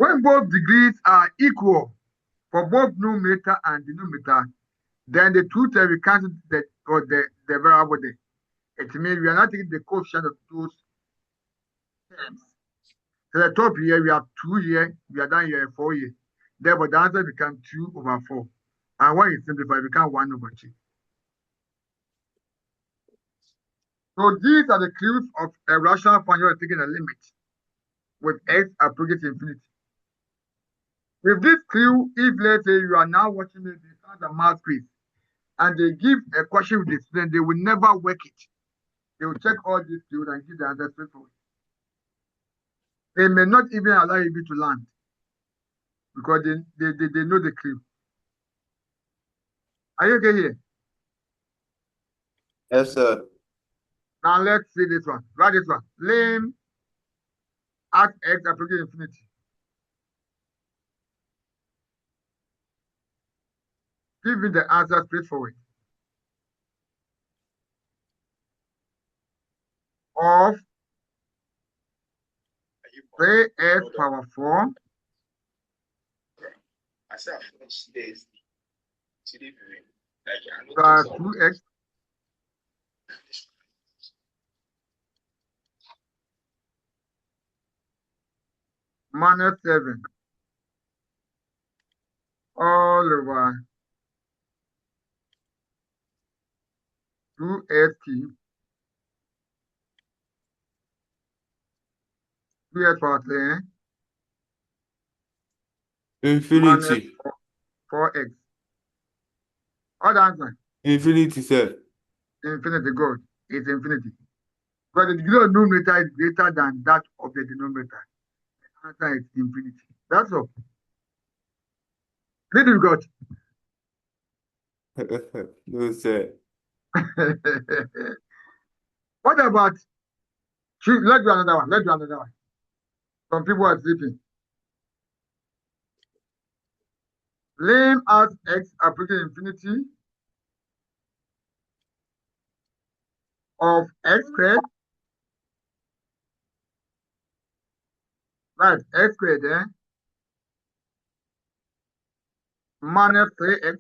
When both degrees are equal for both numerator and denominator, then the two terms we cancel the variable there. It means we are not taking the coefficient of those terms. So the top here we have 2 here, we are down here 4 here. Therefore, the answer becomes 2/4. And when you simplify, it becomes 1/2. So these are the clues of a rational function taking a limit with x approaching infinity. With this clue, if let's say you are now watching the math quiz and they give a question with the student, they will never work it. They will check all these clues and give the answer straightforward. They may not even allow you to land because they know the clue. Are you okay here? Yes, sir. Now let's see this one. Write this one. Lim at x approaching infinity. Give me the answer straightforward. Of 3x power 4 plus 2x minus 7 all over 2x cubed 2x power 3 Infinity. 4x. What answer? Infinity, sir. Infinity, good. It's infinity. But the degree of numerator is greater than that of the denominator. The answer is infinity. That's all. Very difficult. No, sir. What about? Let's do another one. Let's do another one. Some people are sleeping. Lim as x approaching infinity of x squared. Right, x squared minus 3x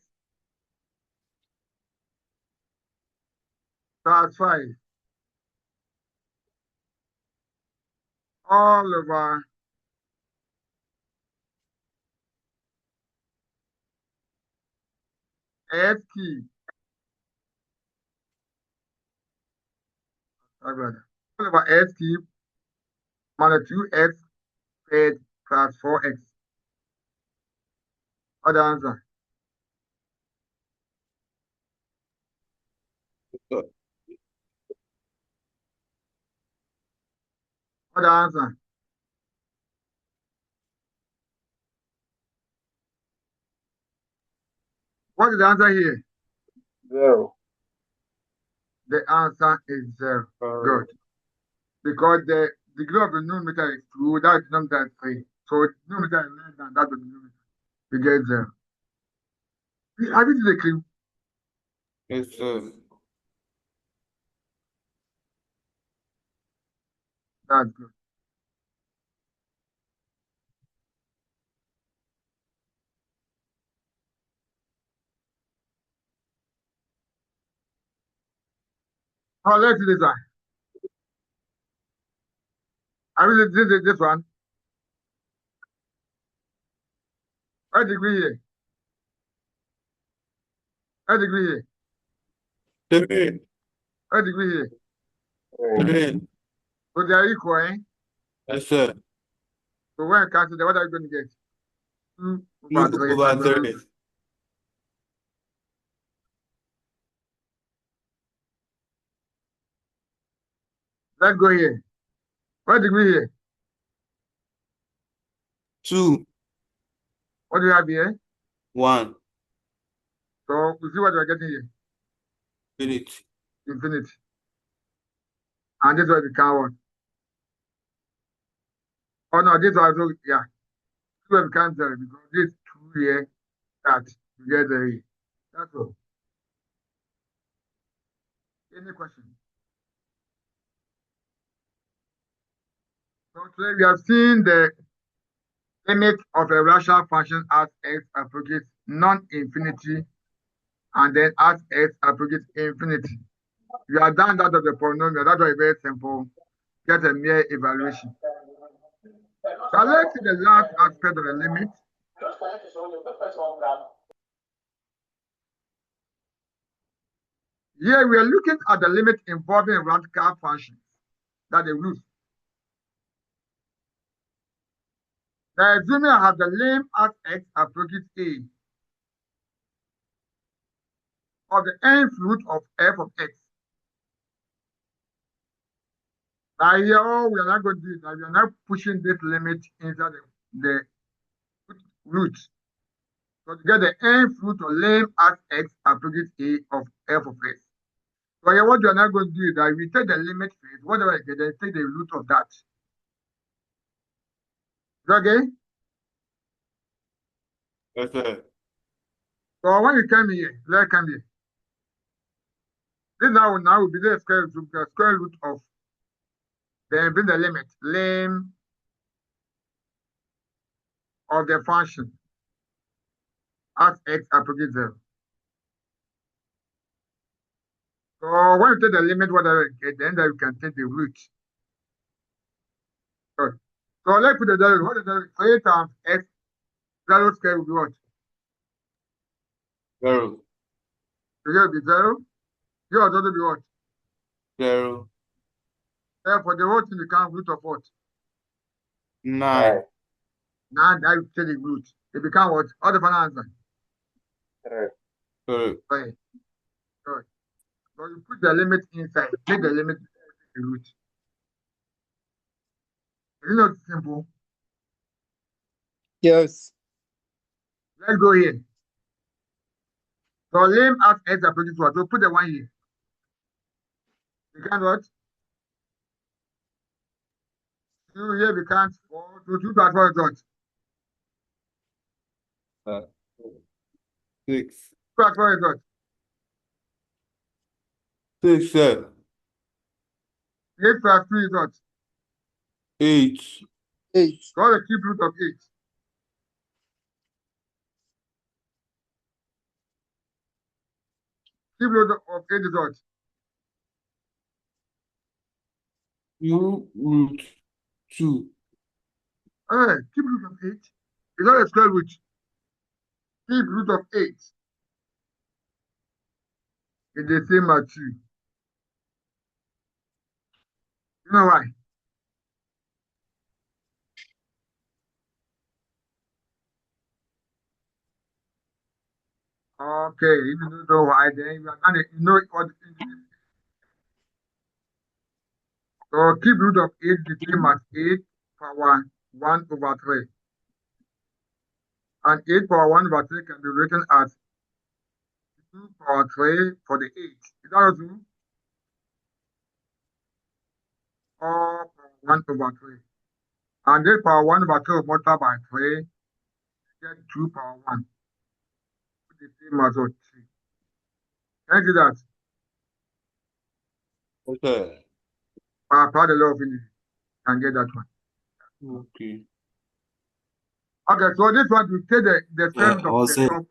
plus 5 all over x cubed. All over x cubed minus 2x squared plus 4x. What the answer? What the answer? What is the answer here? 0. The answer is 0. Good. Because the degree of the numerator is 2, that denominator is 3. So the numerator is less than that of the denominator. You get 0. Have you seen the clue? Yes, sir. That's good. Oh, let's see this one. I mean, this one. What degree here? What degree here? 3. What degree here? 3. So they are equal, eh? Yes, sir. So when I cancel them, what are you going to get? 2 2 over 3. over 3. Let's go here. What degree here? 2. What do you have here? 1. So we see what we're getting here. Infinity. Infinity. And this will become what? Oh no, this also, yeah. 2 will become 0 because this 2 here, that together here. That's all. Any question? So today we have seen the limit of a rational function as x approaches non-infinity and then as x approaches infinity. You are done that of the polynomial. That was very simple. Get a mere evaluation. So let's see the last aspect of the limit. Here we are looking at the limit involving radical functions that they use. The assuming I have the limit as x approaches a of the nth root of f of x. Now here, oh, we are not going to do it. Now we are not pushing this limit inside the root. So to get the nth root of limit as x approaches a of f of x. So here, what you are not going to do is that we take the limit first, whatever I get, then take the root of that. Okay? Yes, sir. So when you come here, let's come here. This now will be the square root of then bring the limit lim of the function as x approaches 0. So when you take the limit, whatever you get, then you can take the root. Good. So let's put the derivative. What is the 3 times x 0 square will be what? 0. So here will be 0. Here will also be what? 0. Therefore, the whole thing becomes root of what? 9. Now that you take the root. It becomes what? What the final answer? 3. Right. Good. So you put the limit inside. Take the limit the root. Is it not simple? Yes. Let's go here. So lim as x approaches what? So put the 1 here. Becomes what? 2 here becomes 4. So 2 plus 4 is what? 6. 2 plus 4 is what? 6, sir. 8 plus 2 is what? 8. 8. So the cube root of 8. Cube root of 8 is what? U root 2. Cube root of 8 is not a square root. Cube root of 8 is the same as 2. You know why? Okay, if you don't know why, then you are gonna know what it is. So cube root of 8 is the same as 8 power 1 over 3. And 8 power 1 over 3 can be written as 2 power 3 for the 8. Is that also? Or power 1 over 3. And 8 power 1 over 3 multiplied by 3 get 2 power 1. The same as what? 3. Can you do that? Okay. Apply the law of unity. Can get that one. Okay. Okay, so this one we take the square root of I'll the say. top.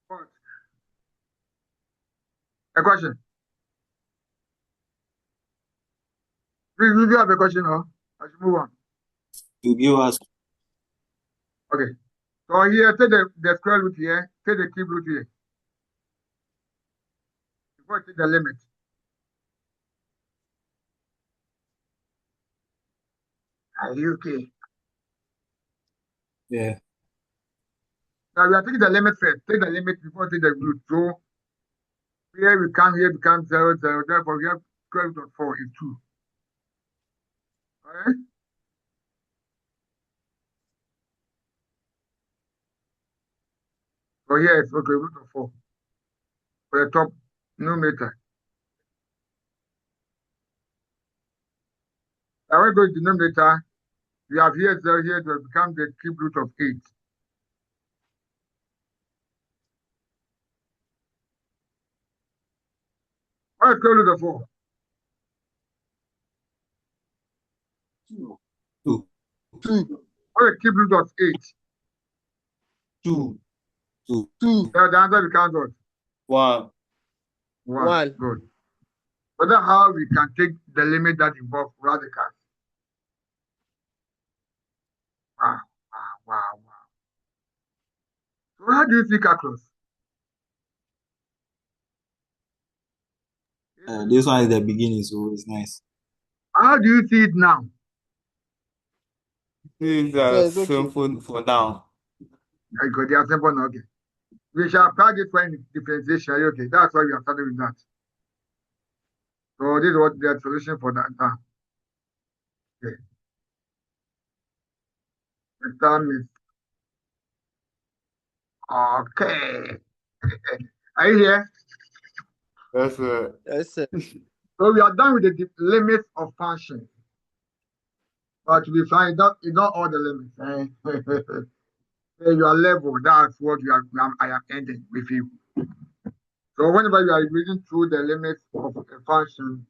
First. A question. Please, if you have a question, or I should move on. You give us. Okay. So here, take the square root here, take the cube root here. Before I take the limit. Are you okay? Yeah. Now we are taking the limit first. Take the limit before I take the root. So here we come, here becomes 0, 0. Therefore, we have square root of 4 is 2. Alright? So here it's okay, root of 4. For the top numerator. Now when we go to the denominator, we have here 0, here it will become the cube root of 8. What is square root of 4? 2. 2. What is cube root of 8? 2. 2. 2. So the answer becomes what? 1. 1. Good. So that's how we can take the limit that involves radicals. Wow. So how do you see calculus? This one is the beginning, so it's nice. How do you see it now? These Yeah, are it's okay. simple for now. Okay, they are simple now. Okay. We shall apply this one in differentiation. Okay, that's why we are starting with that. So this is what the solution for that. Okay. The term is okay. Are you here? Yes, sir. Yes, sir. So we are done with the limits of functions. But we find that it's not all the limits. Your level, that's what I am ending with you. So whenever you are reading through the limits of a function,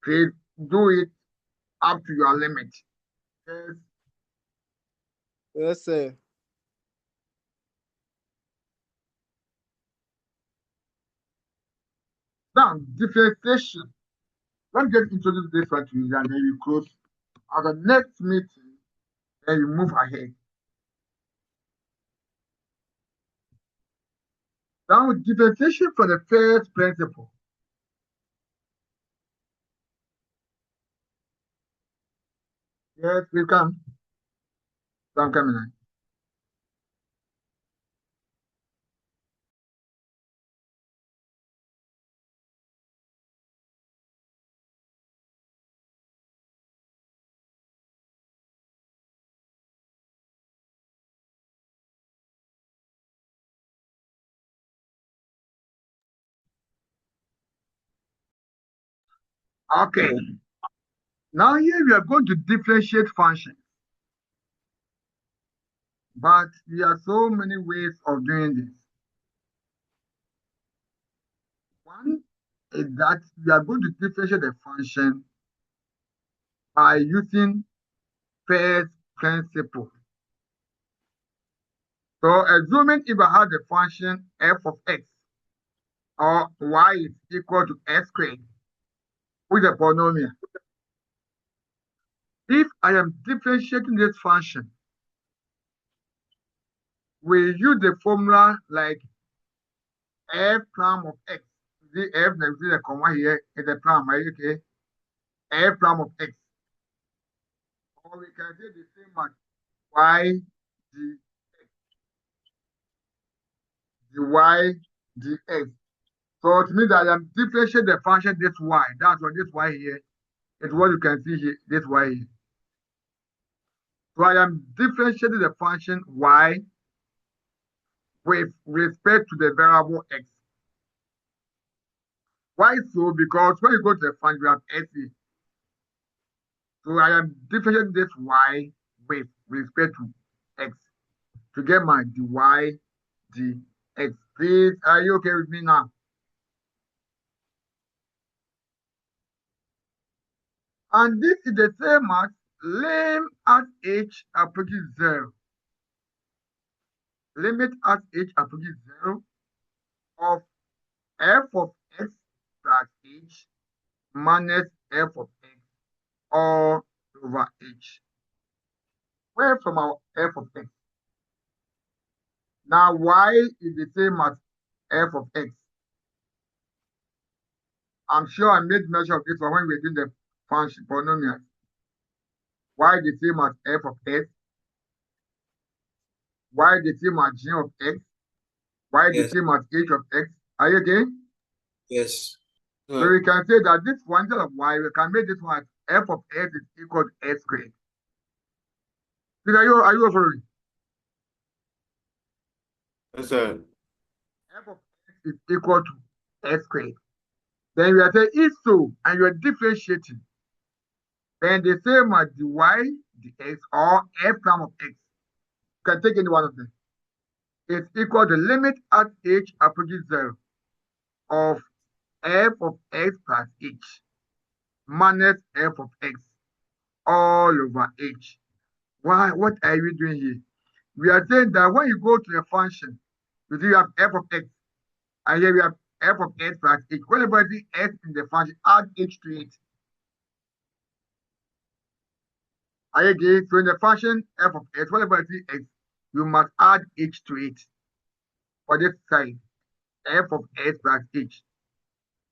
please do it up to your limit. Yes. Yes, sir. Now, differentiation. Let's get introduced this one to you and then you close. At the next meeting, then you move ahead. Now, differentiation from the first principle. Yes, we come. So I'm coming in. Okay. Now here we are going to differentiate functions. But there are so many ways of doing this. One is that we are going to differentiate the function by using first principle. So assuming if I have the function f of x or y is equal to x squared with a polynomial. If I am differentiating this function, we use the formula like f prime of x. The f next to the comma here is the prime, right? Okay. F prime of x. Or we can say the same as y dx. So it means that I am differentiating the function this y. That's what this y here is what you can see here, this y here. So I am differentiating the function y with respect to the variable x. Why so? Because when you go to the function, you have x here. So I am differentiating this y with respect to x to get my dy dx. Please, are you okay with me now? And this is the same as lim at h approaches 0. Limit at h approaches 0 of f of x plus h minus f of x all over h. Where from our f of x? Now y is the same as f of x. I'm sure I made measure of this one when we're doing the function polynomials. Y is the same as f of x. Y is the same as g of x. Y is the Yes. same as h of x. Are you okay? Yes. So we can say that this one instead of y, we can make this one as f of x is equal to x squared. Are you following? Yes, sir. F of x is equal to x squared. Then we are saying if so, and you are differentiating, then the same as dy dx or f prime of x. You can take any one of them. It's equal to limit at h approaches 0 of f of x plus h minus f of x all over h. Why? What are we doing here? We are saying that when you go to a function, you see you have f of x, and here we have f of x plus h. Whenever you see s in the function, add h to it. Again, so in the function f of x, whenever you see x, you must add h to it. For this side, f of x plus h.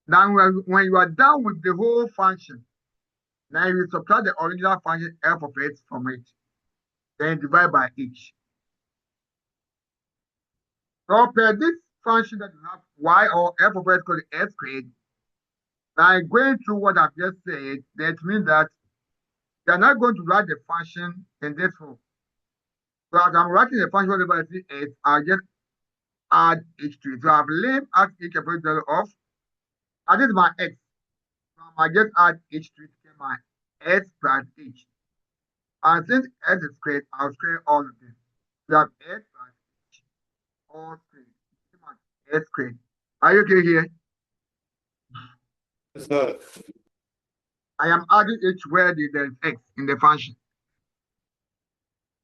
Now, when you are done with the whole function, now you subtract the original function f of x from it, then divide by h. So per this function that you have y or f of x equal to x squared, now going through what I've just said, that means that you're not going to write the function in this form. So as I'm writing the function whatever I see x, I'll just add h to it. So I've left as h capital of, and this is my x. So I just add h to it to get my x plus h. And since x is squared, I'll square all of them. We have x plus h all squared. S squared. Are you okay here? Yes, sir. I am adding h where there is x in the function.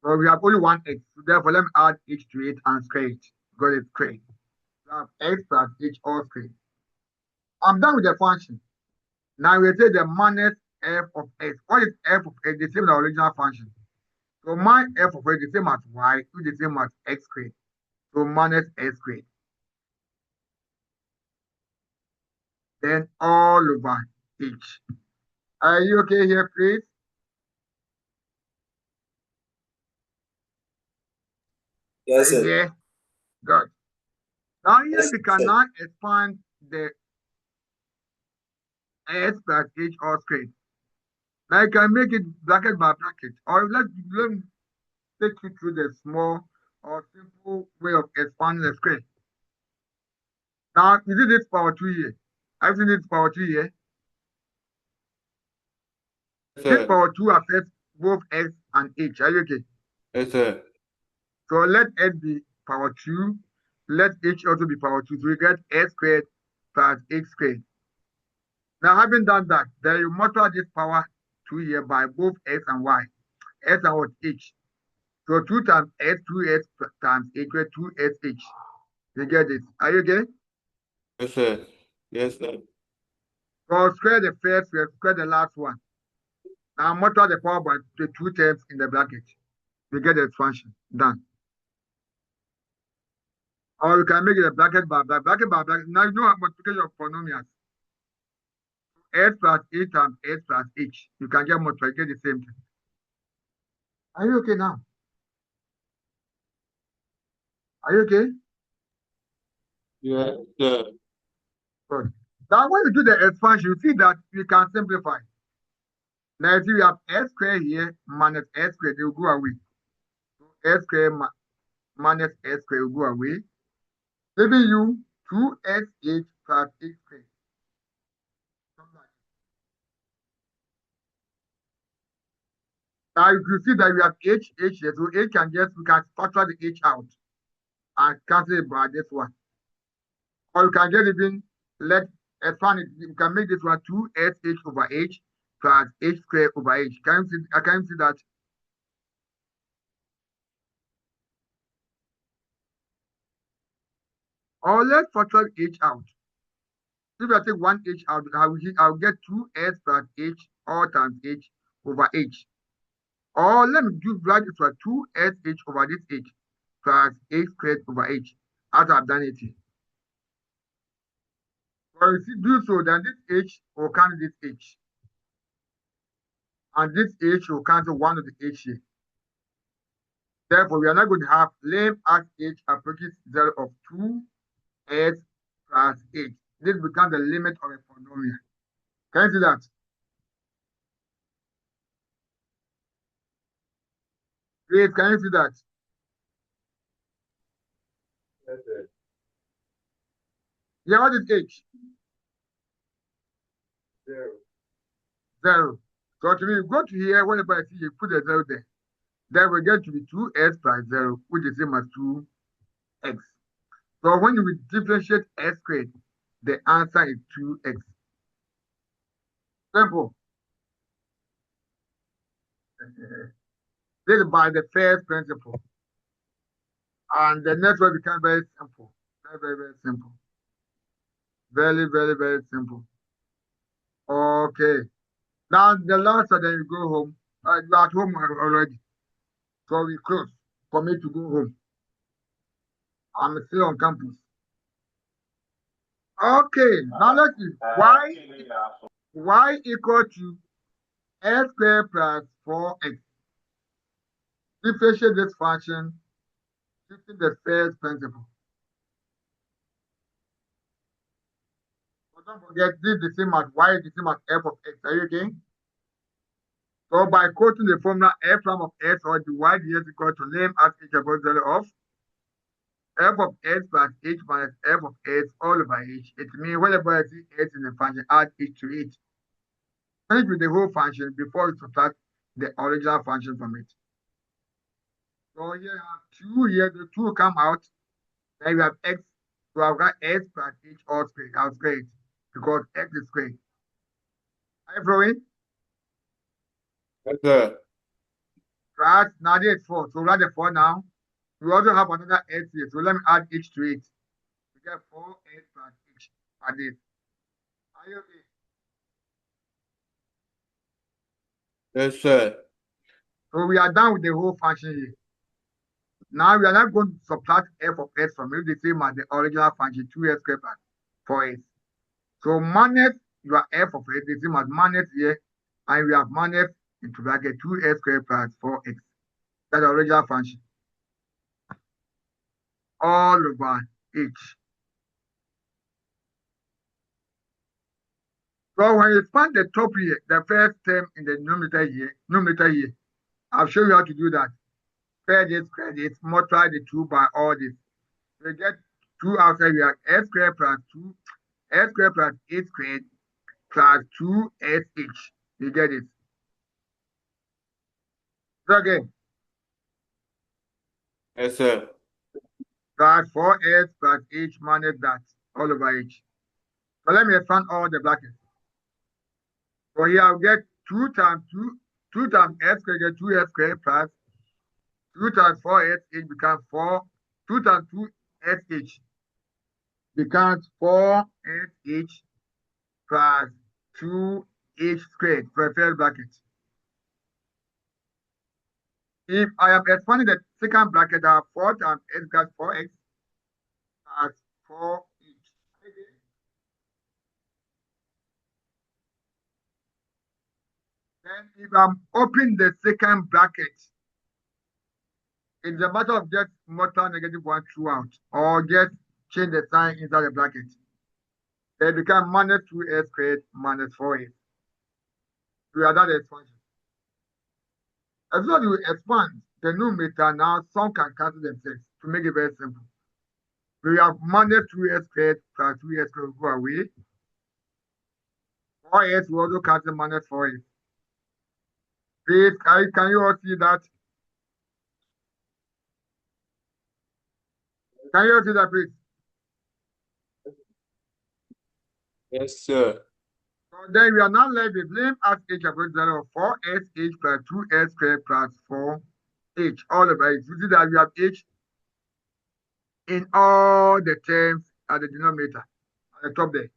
So we have only one x. So therefore, let me add h to it and square it. Because it's squared. We have x plus h all squared. I'm done with the function. Now we say the minus f of x. What is f of x? The same as the original function. So my f of x is the same as y, which is the same as x squared. So minus x squared. Then all over h. Are you okay here, please? Yes, sir. Yeah. Good. Now here Yes, we can sir. now expand the s plus h all squared. Now you can make it bracket by bracket, or let me take you through the small or simple way of expanding the square. Now, is it this power 2 here? I've seen this power 2 here. Yes, This sir. power 2 affects both x and h. Are you okay? Yes, sir. So let x be power 2, let h also be power 2. So we get s squared plus h squared. Now, having done that, then you multiply this power 2 here by both x and y. S and what? H. So 2 times s, 2s times h, 2sh. You get it? Are you okay? Yes, sir. Yes, sir. So square the first, square the last one. Now multiply the power by the 2 terms in the bracket. You get the expansion. Done. Or you can make it a bracket by bracket. Bracket by bracket. Now you know multiplication of polynomials. S plus h times s plus h. You can get multiplied, get the same thing. Are you okay now? Are you okay? Yes, sir. Good. Now when you do the expansion, you see that you can simplify. Now if you have s squared here minus s squared, they will go away. So s squared minus s squared will go away. Leaving you 2sh plus h squared. Now you can see that we have h here, so h can just, we can factor the h out and cancel it by this one. Or you can just even let expand it. You can make this one 2sh over h plus h squared over h. Can you see? I can see that. Or let's factor h out. If I take one h out, I will get 2s plus h all times h over h. Or let me do write this one 2sh over this h plus h squared over h, as I've done it here. But if you do so, then this h will cancel this h. And this h will cancel one of the h here. Therefore, we are not going to have lame as h approaches 0 of 2s plus h. This becomes the limit of a polynomial. Can you see that? Please, can you see that? Yes, sir. Yeah, what is h? 0. 0. So to me, go to here, whenever I see you put a 0 there. Then we get to be 2s plus 0, which is the same as 2x. So when you differentiate s squared, the answer is 2x. Simple. This is by the first principle. And the next one becomes very simple. Very simple. Very simple. Okay. Now the last one, then you go home. You're at home already. So we close for me to go home. I'm still on campus. Okay, now let's see. Y equal to x squared plus 4x. Differentiate this function using the first principle. But don't forget, this is the same as y is the same as f of x. Are you okay? So by quoting the formula f prime of x or the y dx equal to name as h above 0 of f of x plus h minus f of x all over h. It means whenever I see x in the function, add h to it. Finish with the whole function before you subtract the original function from it. So here you have 2 here, the 2 come out. Then you have x, so I've got x plus h all squared. I'll square it because x is squared. Are you following? Yes, sir. Right, now there is 4. So write the 4 now. We also have another x here. So let me add h to it. We get 4x plus h. Add this. Are you okay? Yes, sir. So we are done with the whole function here. Now we are not going to subtract f of x from it, the same as the original function 2x squared plus 4x. So minus your f of x, the same as minus here, and we have minus into bracket 2x squared plus 4x. That's the original function. All over h. So when you expand the top here, the first term in the numerator here, I'll show you how to do that. Square this, multiply the 2 by all this. We get 2 outside, we have x squared plus 2, x squared plus 8 squared plus 2sh. You get it. So again, Yes, sir. plus 4x plus h minus that, all over h. So let me expand all the brackets. So here I'll get 2 times 2 times x squared, get 2x squared plus 2 times 4sh becomes 4. 2 times 2sh becomes 4sh plus 2h squared for a first bracket. If I am expanding the second bracket, I have 4 times x plus 4x plus 4h. Then if I'm opening the second bracket, it's a matter of just multiply -1 throughout, or just change the sign inside the bracket. They become minus 2x squared minus 4x. We are done the expansion. As long as you expand the numerator, now some can cancel themselves to make it very simple. We have minus 2x squared plus 2x squared go away. 4x will also cancel minus 4x. Please, can you all see that? Can you all see that, please? Yes, sir. So then we are now left with name as h equals 0 of 4sh plus 2x squared plus 4h. All over it. You see that we have h in all the terms at the denominator, at the top there,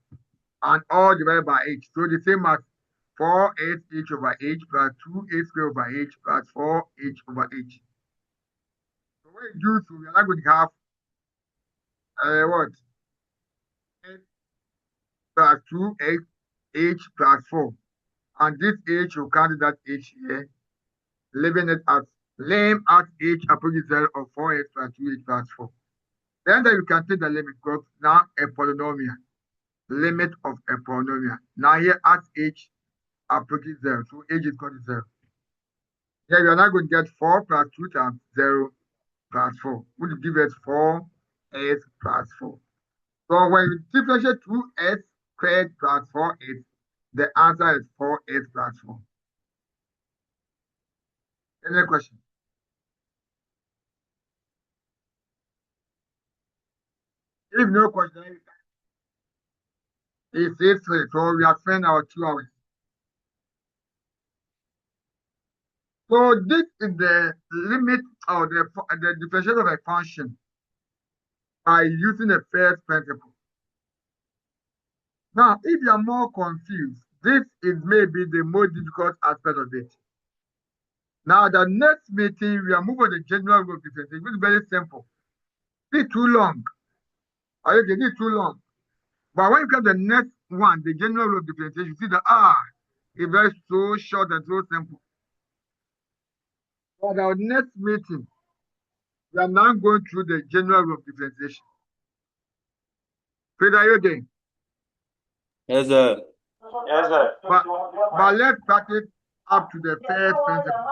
and all divided by h. So the same as 4h over h plus 2h squared over h plus 4h over h. So when you do so, we are not going to have what? H plus 2h plus 4. And this h will cancel that h here, leaving it as lame at h approaches 0 of 4h plus 2h plus 4. Then you can take the limit because now a polynomial. Limit of a polynomial. Now here at h approaches 0. So h is equal to 0. Here we are now going to get 4 plus 2 times 0 plus 4, which will give us 4s plus 4. So when we differentiate 2s squared plus 4s, the answer is 4s plus 4. Any question? If no question, it's 8:03, so we have spent our 2 hours. So this is the limit or the differentiation of a function by using the first principle. Now, if you are more confused, this is maybe the most difficult aspect of it. Now, the next meeting, we are moving on the general rule of differentiation, which is very simple. This is too long. Okay, this is too long. But when you come to the next one, the general rule of differentiation, you see that it's very so short and so simple. For our next meeting, we are now going through the general rule of differentiation. Peter, are you again? Yes, sir. Yes, sir. But let's practice up to the first principle.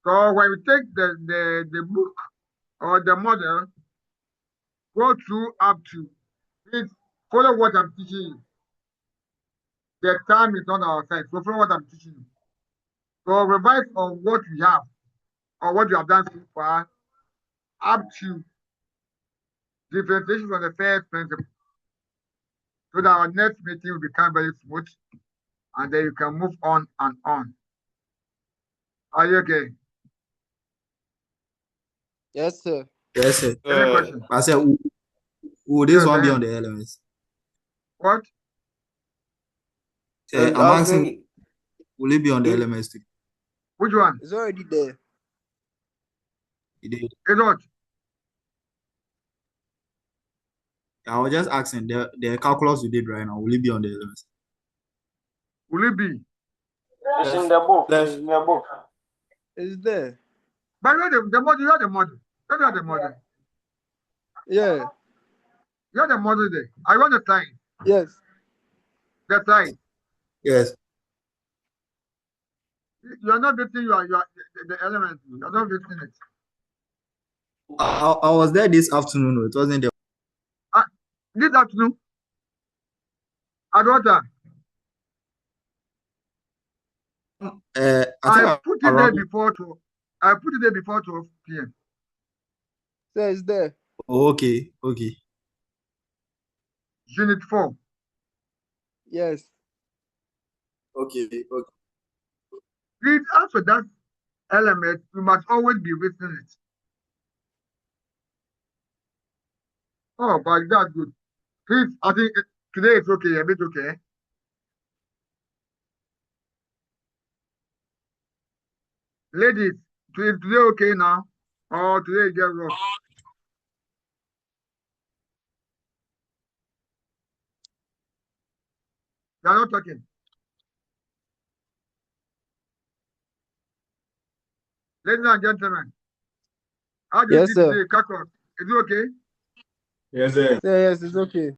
So when you take the book or the model, go through up to it, follow what I'm teaching you. The time is on our side, so follow what I'm teaching you. So revise on what you have or what you have done so far up to differentiation from the first principle. So that our next meeting will become very smooth and then you can move on and on. Are you okay? Yes, sir. Yes, sir. Any question? I said, will this Yes, one be I on am. the elements? What? I'm asking, will it be on the elements too? Which one? It's already there. It did. It's what? I was just asking, the calculus you did right now, will it be on the elements? Will it be? It's in the book. Yes. It's in the book. It's there. But the model, you have the model. Let me have the model. Yeah. You have the model there. I want the sign. Yes. The sign. Yes. You are not getting the element. You are not getting it. I was there this afternoon. It wasn't there. This afternoon, at what time? I put it there before 12. I put it there before 12 p.m. So it's there. Oh, okay. Unit 4. Yes. Okay. Please, after that element, you must always be written it. Oh, but that's good. Please, I think today it's okay, a bit okay. Ladies, today okay now? Or today get rough? They are not talking. Ladies and gentlemen, how do you Yes, see sir. today, Kakos? Is it okay? Yes, sir. Yes, it's okay.